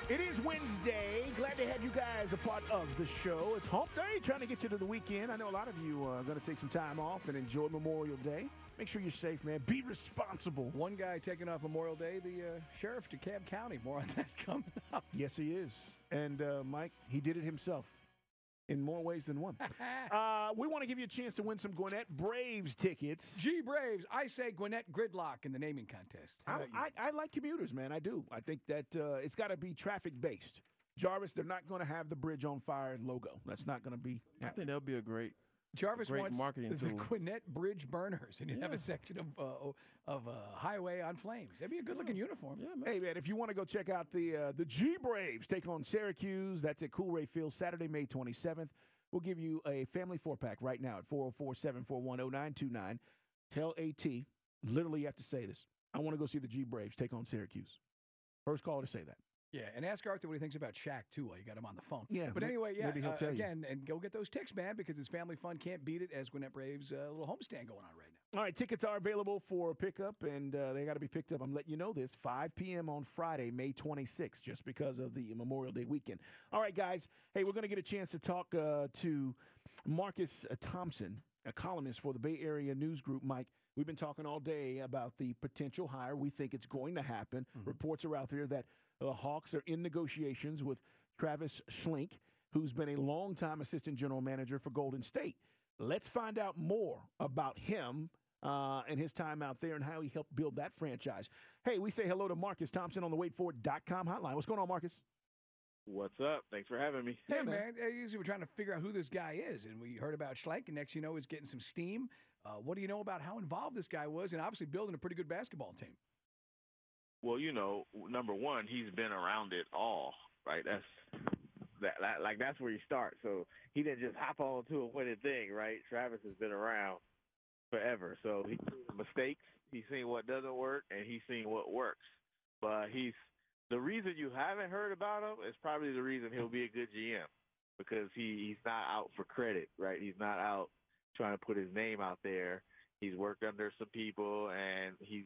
It is Wednesday. Glad to have you guys a part of the show. It's hump day, trying to get you to the weekend. I know a lot of you are going to take some time off and enjoy Memorial Day. Make sure you're safe, man. Be responsible. One guy taking off Memorial Day, the sheriff to DeKalb County. More on that coming up. Yes, he is. And, Mike, he did it himself in more ways than one. We want to give you a chance to win some Gwinnett Braves tickets. G Braves. I say Gwinnett Gridlock in the naming contest. How about you? I like commuters, man. I do. I think that it's got to be traffic-based. Jarvis, they're not going to have the Bridge on Fire logo. That's not going to be I think that'll be a great Jarvis wants marketing the tool. Gwinnett Bridge burners, and you have a section of highway on flames. That'd be a good-looking uniform. Yeah, man. Hey, man, if you want to go check out the G Braves take on Syracuse, that's at Cool Ray Field, Saturday, May 27th. We'll give you a family four-pack right now at 404-741-0929. Tell AT, literally you have to say this, I want to go see the G Braves take on Syracuse. First caller to say that. Yeah, and ask Arthur what he thinks about Shaq, too, while you got him on the phone. Yeah, but anyway, maybe he'll tell you. again, and go get those ticks, man, because it's family fun. Can't beat it as Gwinnett Braves little homestand going on right now. All right, tickets are available for pickup, and they got to be picked up. I'm letting you know this, 5 p.m. on Friday, May 26th, just because of the Memorial Day weekend. All right, guys. Hey, we're going to get a chance to talk to Marcus Thompson, a columnist for the Bay Area News Group. Mike, we've been talking all day about the potential hire. We think it's going to happen. Mm-hmm. Reports are out there that the Hawks are in negotiations with Travis Schlenk, who's been a longtime assistant general manager for Golden State. Let's find out more about him and his time out there and how he helped build that franchise. Hey, we say hello to Marcus Thompson on the waitfor.com hotline. What's going on, Marcus? What's up? Thanks for having me. Hey, man. Usually we're trying to figure out who this guy is, and we heard about Schlenk, and next you know he's getting some steam. What do you know about how involved this guy was and obviously building a pretty good basketball team? Well, number one, he's been around it all, right? That's where you start. So he didn't just hop on to a winning thing, right? Travis has been around forever. So he's seen mistakes, he's seen what doesn't work, and he's seen what works. But the reason you haven't heard about him is probably the reason he'll be a good GM, because he's not out for credit, right? He's not out trying to put his name out there. He's worked under some people, and he's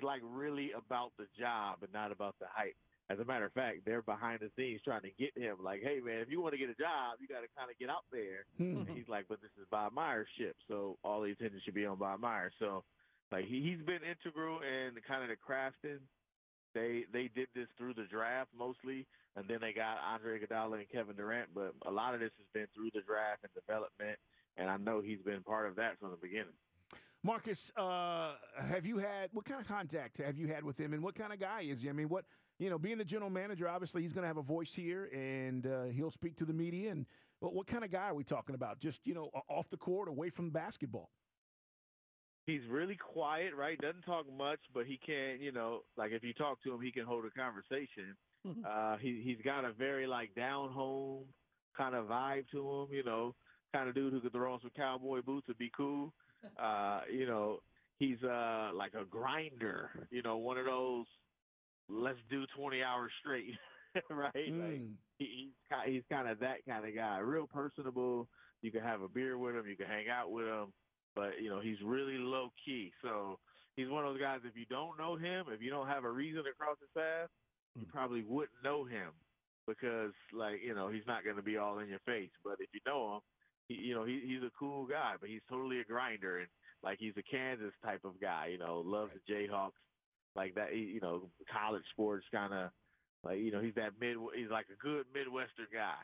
like really about the job and not about the hype. As a matter of fact, they're behind the scenes trying to get him like, hey, man, if you want to get a job, you got to kind of get out there. And he's like, but this is Bob Myers' ship, so all the attention should be on Bob Myers. So, like, he's been integral in kind of the crafting. They did this through the draft mostly, and then they got Andre Iguodala and Kevin Durant. But a lot of this has been through the draft and development, and I know he's been part of that from the beginning. Marcus, what kind of contact have you had with him, and what kind of guy is he? I mean, being the general manager, obviously he's going to have a voice here, and he'll speak to the media. And what kind of guy are we talking about? Just, off the court, away from basketball? He's really quiet, right? Doesn't talk much, but he can, like if you talk to him, he can hold a conversation. He's got a very down home kind of vibe to him, kind of dude who could throw on some cowboy boots and be cool. He's like a grinder, one of those let's do 20 hours straight, right? Like he's kind of that kind of guy, real personable. You can have a beer with him, you can hang out with him. But, he's really low-key. So he's one of those guys, if you don't know him, if you don't have a reason to cross his path, you probably wouldn't know him because, he's not going to be all in your face. But if you know him, he's a cool guy, but he's totally a grinder. And, he's a Kansas type of guy, loves the Jayhawks, like that, college sports kind of, he's like a good Midwestern guy.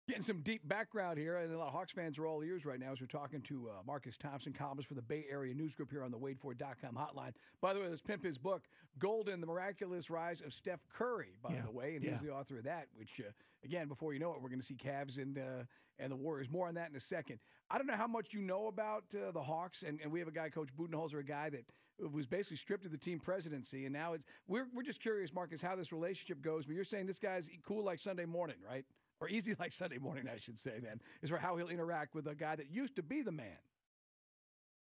Getting some deep background here, and a lot of Hawks fans are all ears right now as we're talking to Marcus Thompson, columnist for the Bay Area News Group here on the waitfor.com hotline. By the way, let's pimp his book, Golden, The Miraculous Rise of Steph Curry, by the way, and he's the author of that, which, again, before you know it, we're going to see Cavs and the Warriors. More on that in a second. I don't know how much you know about the Hawks, and we have a guy, Coach Budenholzer, a guy that was basically stripped of the team presidency, and now we're just curious, Marcus, how this relationship goes, but you're saying this guy's cool like Sunday morning, right? Or easy like Sunday morning, I should say, then, is for how he'll interact with a guy that used to be the man.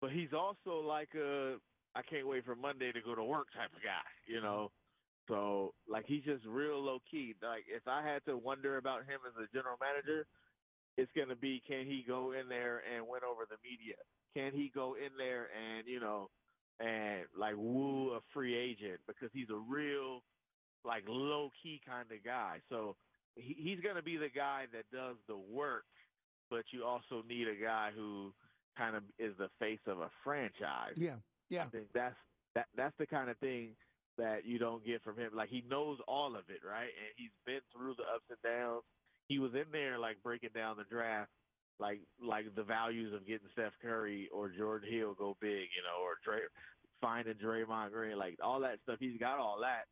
But he's also like I can't wait for Monday to go to work type of guy, So, he's just real low-key. If I had to wonder about him as a general manager, it's going to be, can he go in there and win over the media? Can he go in there and, woo a free agent? Because he's a real like low-key kind of guy. So he's going to be the guy that does the work, but you also need a guy who kind of is the face of a franchise. Yeah, yeah. I think that's the kind of thing that you don't get from him. Like, he knows all of it, right? And he's been through the ups and downs. He was in there, like, breaking down the draft, like the values of getting Steph Curry or Jordan Hill go big, or finding Draymond Green, like all that stuff. He's got all that,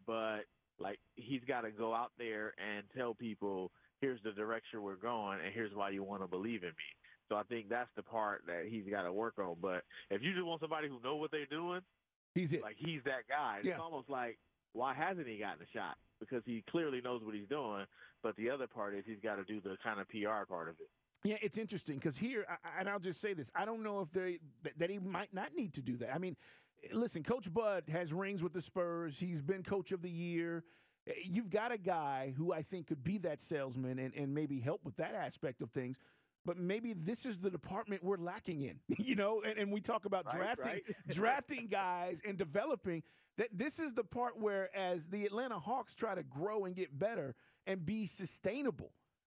but like he's got to go out there and tell people, here's the direction we're going, and here's why you want to believe in me. So I think that's the part that he's got to work on. But if you just want somebody who know what they're doing, he's it. Like he's that guy. Yeah. It's almost like, why hasn't he gotten a shot? Because he clearly knows what he's doing. But the other part is he's got to do the kind of PR part of it. Yeah, it's interesting because here, and I'll just say this, I don't know if that he might not need to do that. I mean, listen, Coach Bud has rings with the Spurs. He's been Coach of the Year. You've got a guy who I think could be that salesman and maybe help with that aspect of things. But maybe this is the department we're lacking in, and we talk about drafting guys and developing. That this is the part where, as the Atlanta Hawks try to grow and get better and be sustainable,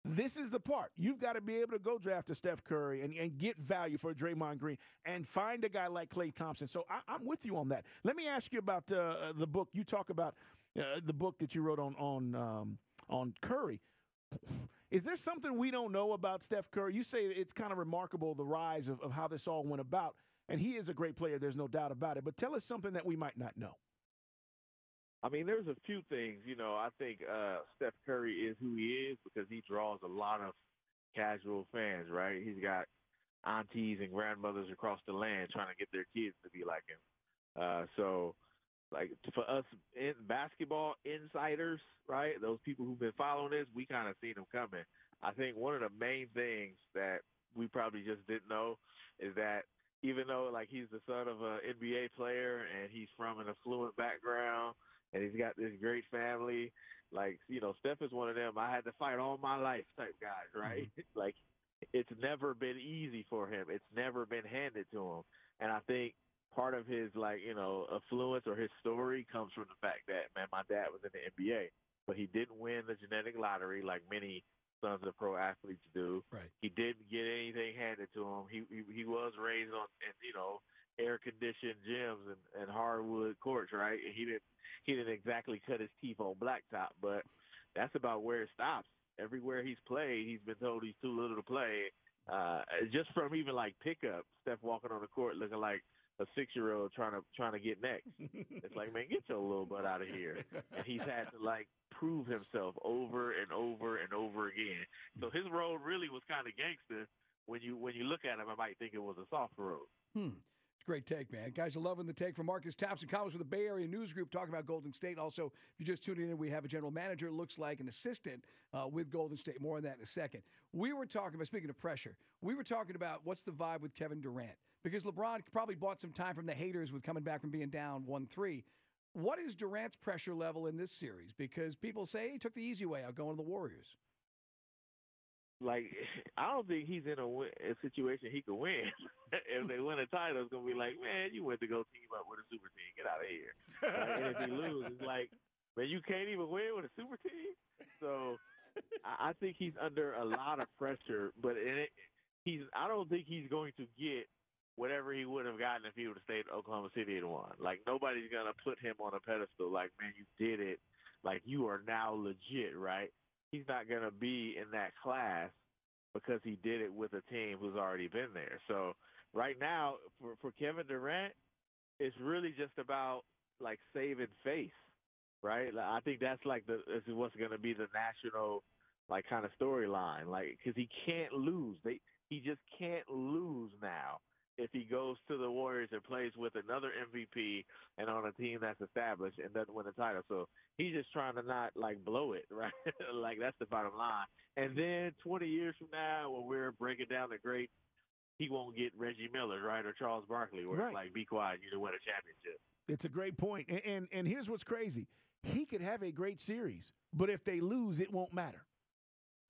this is the part. You've got to be able to go draft a Steph Curry and get value for Draymond Green and find a guy like Klay Thompson. So I'm with you on that. Let me ask you about the book. You talk about the book that you wrote on Curry. Is there something we don't know about Steph Curry? You say it's kind of remarkable, the rise of how this all went about. And he is a great player. There's no doubt about it. But tell us something that we might not know. I mean, there's a few things. I think Steph Curry is who he is because he draws a lot of casual fans, right? He's got aunties and grandmothers across the land trying to get their kids to be like him. So, like, for us in basketball insiders, right, those people who've been following this, we kind of seen him coming. I think one of the main things that we probably just didn't know is that even though, like, he's the son of an NBA player and he's from an affluent background, and he's got this great family. Like, Steph is one of them I had to fight all my life type guys, right? Mm-hmm. Like, it's never been easy for him. It's never been handed to him. And I think part of his, affluence or his story comes from the fact that, man, my dad was in the NBA, but he didn't win the genetic lottery like many sons of pro athletes do. Right. He didn't get anything handed to him. He was raised on, air-conditioned gyms and hardwood courts, right? And he didn't exactly cut his teeth on blacktop, but that's about where it stops. Everywhere he's played, he's been told he's too little to play. Just from even like pickup, Steph walking on the court looking like a 6-year-old trying to get next. It's like, man, get your little butt out of here. And he's had to prove himself over and over and over again. So his road really was kind of gangster. When you look at him, I might think it was a soft road. Great take, man. Guys are loving the take from Marcus Thompson, columnist for the Bay Area News Group, talking about Golden State. Also, if you're just tuning in, we have a general manager, looks like an assistant with Golden State. More on that in a second. We were talking about, speaking of pressure, we were talking about what's the vibe with Kevin Durant. Because LeBron probably bought some time from the haters with coming back from being down 1-3. What is Durant's pressure level in this series? Because people say he took the easy way out going to the Warriors. Like, I don't think he's in a situation he could win. If they win a title, it's going to be like, man, you went to go team up with a super team. Get out of here. And if he loses, it's like, man, you can't even win with a super team? So I think he's under a lot of pressure. But I don't think he's going to get whatever he would have gotten if he would have stayed in Oklahoma City and won. Like, nobody's going to put him on a pedestal like, man, you did it. Like, you are now legit, right? He's not going to be in that class because he did it with a team who's already been there. So right now, for Kevin Durant, it's really just about, saving face, right? I think that's, this is what's going to be the national, kind of storyline. Because he can't lose. He just can't lose now if he goes to the Warriors and plays with another MVP and on a team that's established and doesn't win a title. So he's just trying to not, blow it, right? That's the bottom line. And then 20 years from now, when we're breaking down the great, he won't get Reggie Miller, right, or Charles Barkley, where right. It's be quiet, you didn't win a championship. It's a great point. And here's what's crazy. He could have a great series, but if they lose, it won't matter.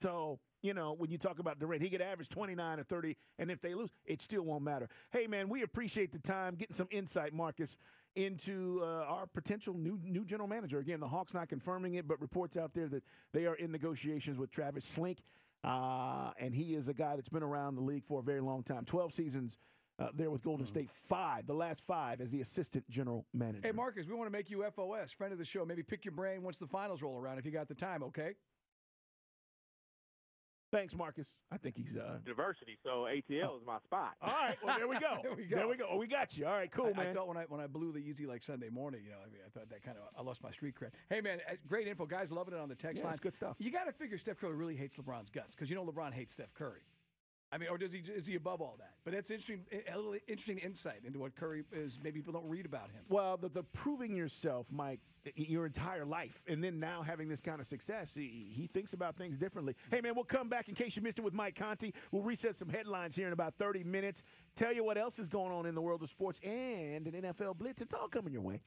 So, when you talk about Durant, he could average 29 or 30, and if they lose, it still won't matter. Hey, man, we appreciate the time, getting some insight, Marcus. into our potential new general manager. Again, the Hawks not confirming it, but reports out there that they are in negotiations with Travis Schlenk, and he is a guy that's been around the league for a very long time. 12 seasons there with Golden State, the last 5 as the assistant general manager. Hey, Marcus, we want to make you FOS, friend of the show. Maybe pick your brain once the finals roll around if you got the time, okay? Thanks, Marcus. I think he's Diversity, so ATL is my spot. All right, well, there we go. There we go. Oh, we got you. All right, cool, man. I thought when I blew the easy like Sunday morning, I thought that I lost my street cred. Hey, man, great info. Guys loving it on the text line. It's good stuff. You got to figure Steph Curry really hates LeBron's guts because LeBron hates Steph Curry. I mean, or is he above all that? But that's interesting, a little interesting insight into what Curry is. Maybe people don't read about him. Well, the proving yourself, Mike, your entire life, and then now having this kind of success, he thinks about things differently. Hey, man, we'll come back in case you missed it with Mike Conti. We'll reset some headlines here in about 30 minutes. Tell you what else is going on in the world of sports and an NFL blitz. It's all coming your way.